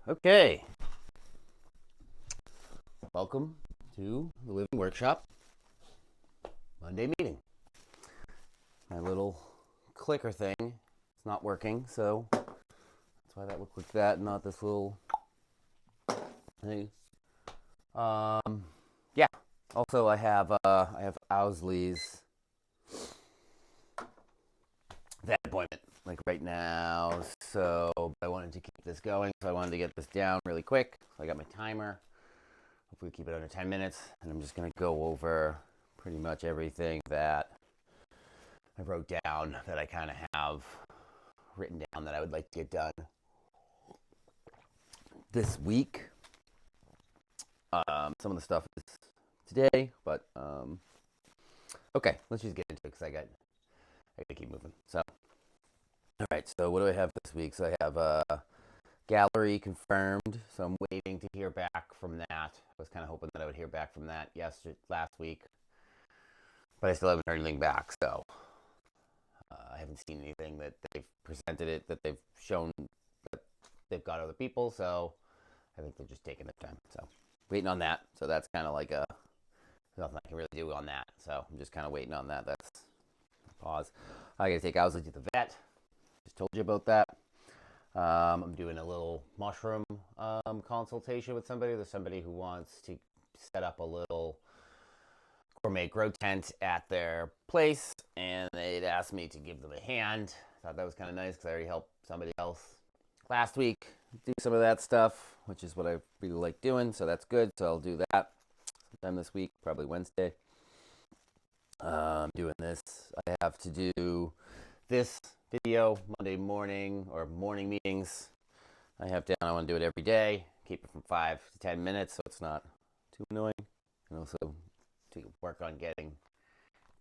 Okay, welcome to the Living Workshop Monday meeting. My little clicker thing is not working, so that's why that looked like that, not this little thing. Yeah. Also, I have Owsley's vet appointment like right now, so I wanted to keep this going, so I wanted to get this down really quick. So I got my timer. Hopefully keep it under 10 minutes, and I'm just going to go over pretty much everything that I wrote down that I kind of have written down that I would like to get done this week. Some of the stuff is today, but okay, let's just get into it because I gotta keep moving. So, all right. So what do I have this week? So I have gallery confirmed. So I'm waiting to hear back from that. I was kind of hoping that I would hear back from that last week, but I still haven't heard anything back. So I haven't seen anything that they've presented it that they've shown that they've got other people. So I think they're just taking their time. So waiting on that. So that's kind of like a nothing I can really do on that. So I'm just kind of waiting on that. That's pause. I got to take Owsley to the vet. Just told you about that. I'm doing a little mushroom consultation with somebody. There's somebody who wants to set up a little gourmet grow tent at their place, and they'd asked me to give them a hand. Thought that was kind of nice because I already helped somebody else last week do some of that stuff, which is what I really like doing. So that's good. So I'll do that sometime this week, probably Wednesday. I'm doing this. I have to do this video Monday morning or morning meetings. I have down. I want to do it every day. Keep it from 5 to 10 minutes so it's not too annoying. And also to work on getting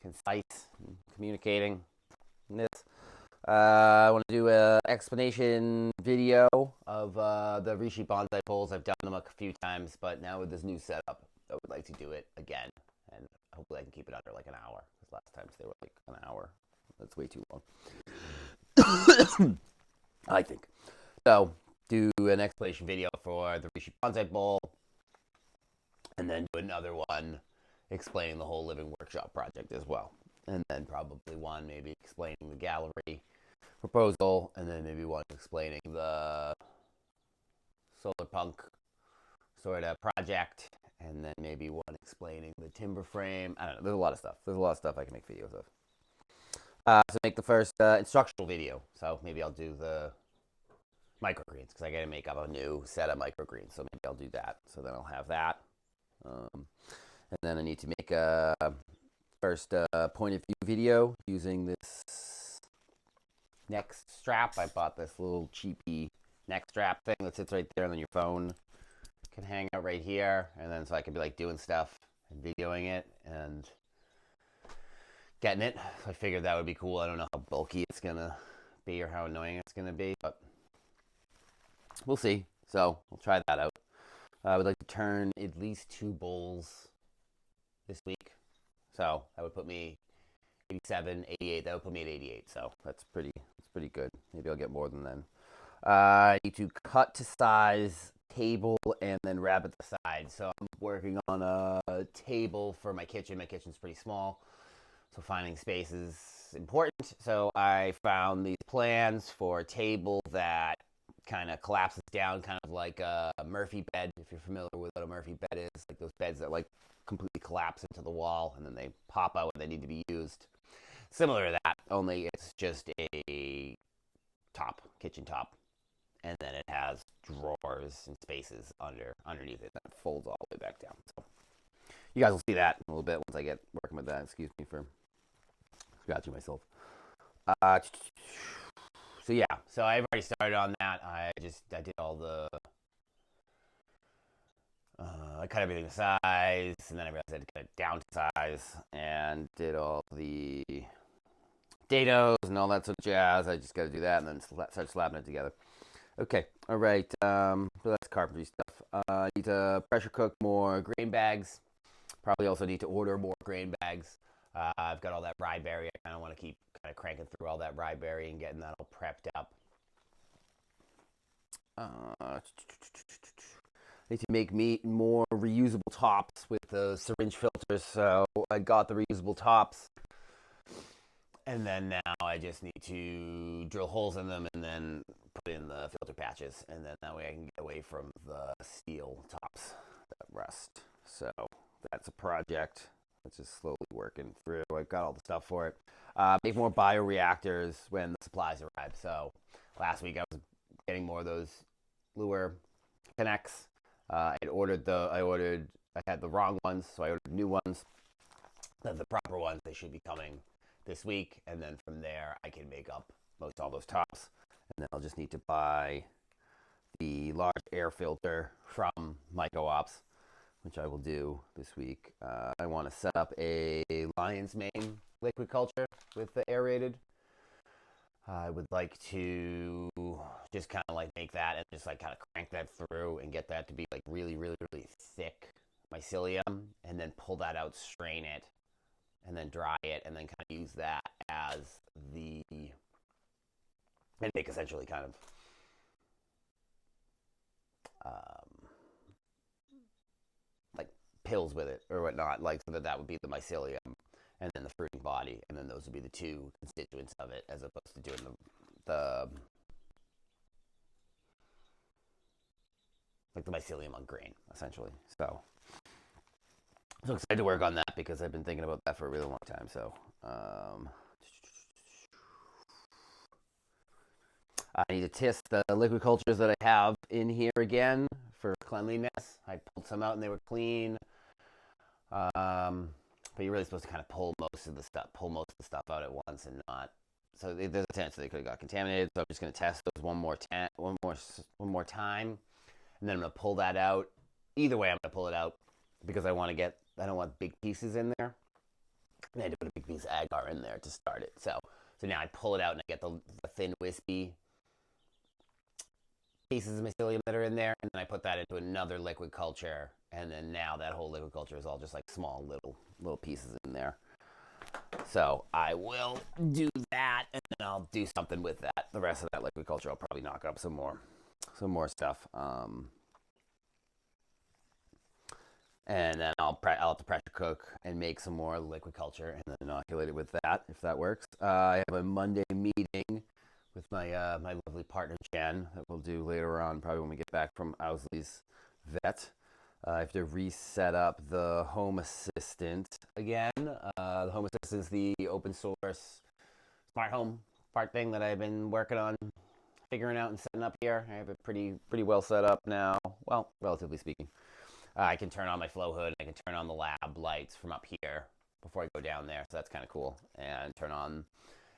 concise and communicating in this. I want to do an explanation video of the Rishi bonsai poles. I've done them a few times, but now with this new setup, I would like to do it again. And hopefully I can keep it under like an hour. Because last times they were like an hour. That's way too long. I think. So, do an explanation video for the Rishi bonsai bowl. And then do another one explaining the whole Living Workshop project as well. And then probably one maybe explaining the gallery proposal, and then maybe one explaining the solar punk sort of project, and then maybe one explaining the timber frame. I don't know. There's a lot of stuff. There's a lot of stuff I can make videos of. So make the first instructional video. So maybe I'll do the microgreens because I got to make up a new set of microgreens. So maybe I'll do that. So then I'll have that. And then I need to make a first point of view video using this neck strap. I bought this little cheapy neck strap thing that sits right there, and then your phone can hang out right here, and then so I can be like doing stuff and videoing it and getting it. So I figured that would be cool. I don't know how bulky it's gonna be or how annoying it's gonna be, but we'll see. So we'll try that out. I would like to turn at least 2 bowls this week. So that would put me 87, 88. That would put me at 88. So that's pretty good. Maybe I'll get more than then. I need to cut to size table and then wrap at the side. So I'm working on a table for my kitchen. My kitchen's pretty small, so finding space is important. So I found these plans for a table that kind of collapses down, kind of like a Murphy bed. If you're familiar with what a Murphy bed is, like those beds that like completely collapse into the wall and then they pop out when they need to be used. Similar to that, only it's just a kitchen top, and then it has drawers and spaces underneath it that folds all the way back down. So you guys will see that in a little bit once I get working with that. Excuse me for scratching myself. So yeah, so I've already started on that. I did all the I cut everything to size, and then I realized I had to cut it down to size, and did all the dados and all that sort of jazz. I just got to do that and then start slapping it together. Okay, all right. So that's carpentry stuff. I need to pressure cook more grain bags. Probably also need to order more grain bags. I've got all that rye berry. I kind of want to keep kind of cranking through all that rye berry and getting that all prepped up. need to make more reusable tops with the syringe filters. So I got the reusable tops, and then now I just need to drill holes in them and then put in the filter patches, and then that way I can get away from the steel tops that rust. So that's a project that's just slowly working through. I've got all the stuff for it. Make more bioreactors when the supplies arrive. So last week I was getting more of those lure connects. I had the wrong ones, so I ordered new ones. The proper ones, they should be coming this week, and then from there I can make up most all those tops, and then I'll just need to buy the large air filter from my co-ops, which I will do this week. I want to set up a lion's mane liquid culture with the aerated. I would like to just kind of like make that and just like kind of crank that through and get that to be like really, really, really thick mycelium, and then pull that out, strain it, and then dry it, and then kind of use that as and make essentially kind of like pills with it or whatnot, like so that would be the mycelium and then the fruiting body, and then those would be the two constituents of it, as opposed to doing the like the mycelium on grain, essentially. So excited to work on that because I've been thinking about that for a really long time. So I need to test the liquid cultures that I have in here again for cleanliness. I pulled some out and they were clean. But you're really supposed to kind of pull most of the stuff out at once and not. So there's a chance they could have got contaminated. So I'm just going to test those one more time, and then I'm going to pull that out. Either way, I'm going to pull it out because I don't want big pieces in there. And I had to put a big piece of agar in there to start it. So now I pull it out and I get the thin, wispy pieces of mycelium that are in there, and then I put that into another liquid culture, and then now that whole liquid culture is all just like small little pieces in there. So I will do that, and then I'll do something with that. The rest of that liquid culture, I'll probably knock up some more stuff. And then I'll have to pressure cook and make some more liquid culture and then inoculate it with that, if that works. I have a Monday meeting with my my lovely partner Jen that we'll do later on, probably when we get back from Owsley's vet. I have to reset up the Home Assistant again. The Home Assistant is the open source smart home part thing that I've been working on figuring out and setting up here. I have it pretty well set up now. Well, relatively speaking. I can turn on my flow hood. I can turn on the lab lights from up here before I go down there, so that's kind of cool. And turn on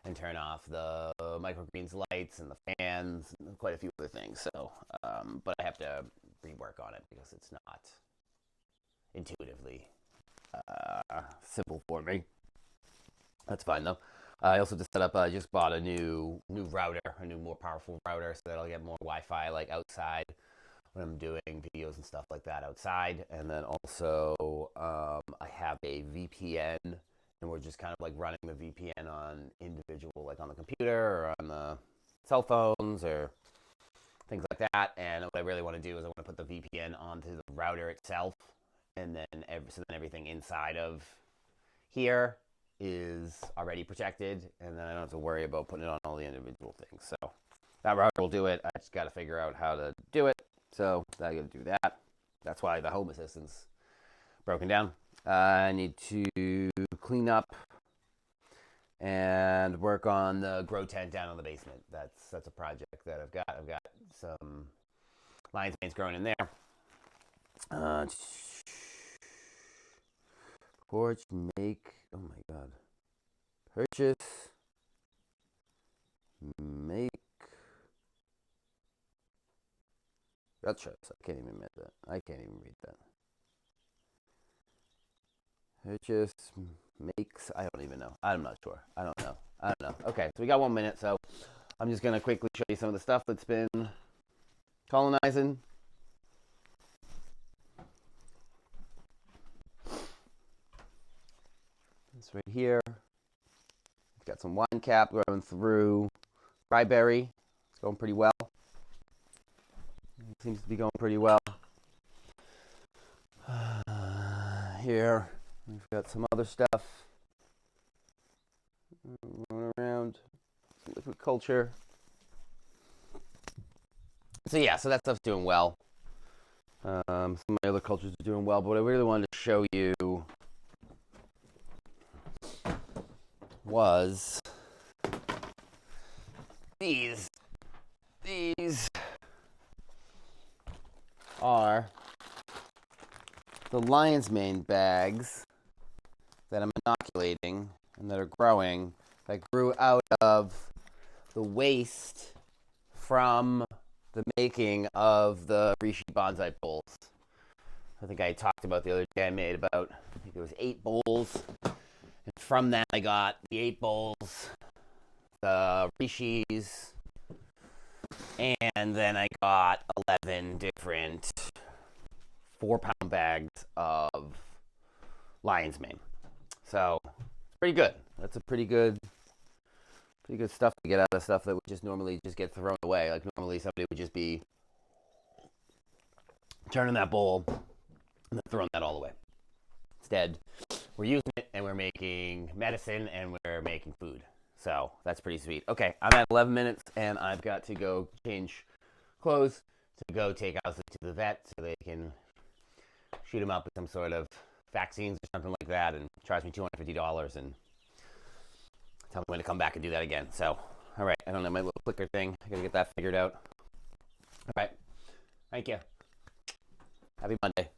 and turn off the microgreens lights and the fans, and quite a few other things. So, but I have to rework on it because it's not intuitively simple for me. That's fine though. I also just set up. I just bought a new router, a new more powerful router, so that I'll get more Wi-Fi like outside when I'm doing videos and stuff like that outside. And then also I have a VPN, and we're just kind of like running the VPN on individual, like on the computer or on the cell phones or things like that. And what I really want to do is I want to put the VPN onto the router itself, and then so then everything inside of here is already protected, and then I don't have to worry about putting it on all the individual things. So that router will do it. I just got to figure out how to do it. So I got to do that. That's why the Home Assistant's broken down. I need to clean up and work on the grow tent down in the basement. That's a project that I've got. I've got some lion's manes growing in there. Porch make. Oh my god. Purchase. Make. That's right. I can't even read that. I can't even read that. Purchase makes. I don't even know. I'm not sure. I don't know. Okay, so we got 1 minute, so I'm just gonna quickly show you some of the stuff that's been colonizing. It's right here. It's got some wine cap growing through. Ryeberry. It's going pretty well. It seems to be going pretty well. Here, we've got some other stuff going around. Some liquid culture. So yeah, so that stuff's doing well. Some of my other cultures are doing well, but what I really wanted to show you was these. These are the lion's mane bags that I'm inoculating and that are growing, that grew out of the waste from the making of the Rishi bonsai bowls. I think I talked about the other day I made about, I think it was 8 bowls. And from that I got the 8 bowls, the Rishis, and then I got 11 different 4-pound bags of lion's mane. So it's pretty good. That's a pretty good stuff to get out of stuff that would just normally just get thrown away. Like normally somebody would just be turning that bowl and then throwing that all away. Instead, we're using it and we're making medicine and we're making food. So that's pretty sweet. Okay, I'm at 11 minutes and I've got to go change clothes to go take Owsley to the vet so they can shoot him up with some sort of vaccines or something like that and charge me $250 and tell me when to come back and do that again. So, all right, I don't know my little clicker thing. I gotta get that figured out. All right, thank you. Happy Monday.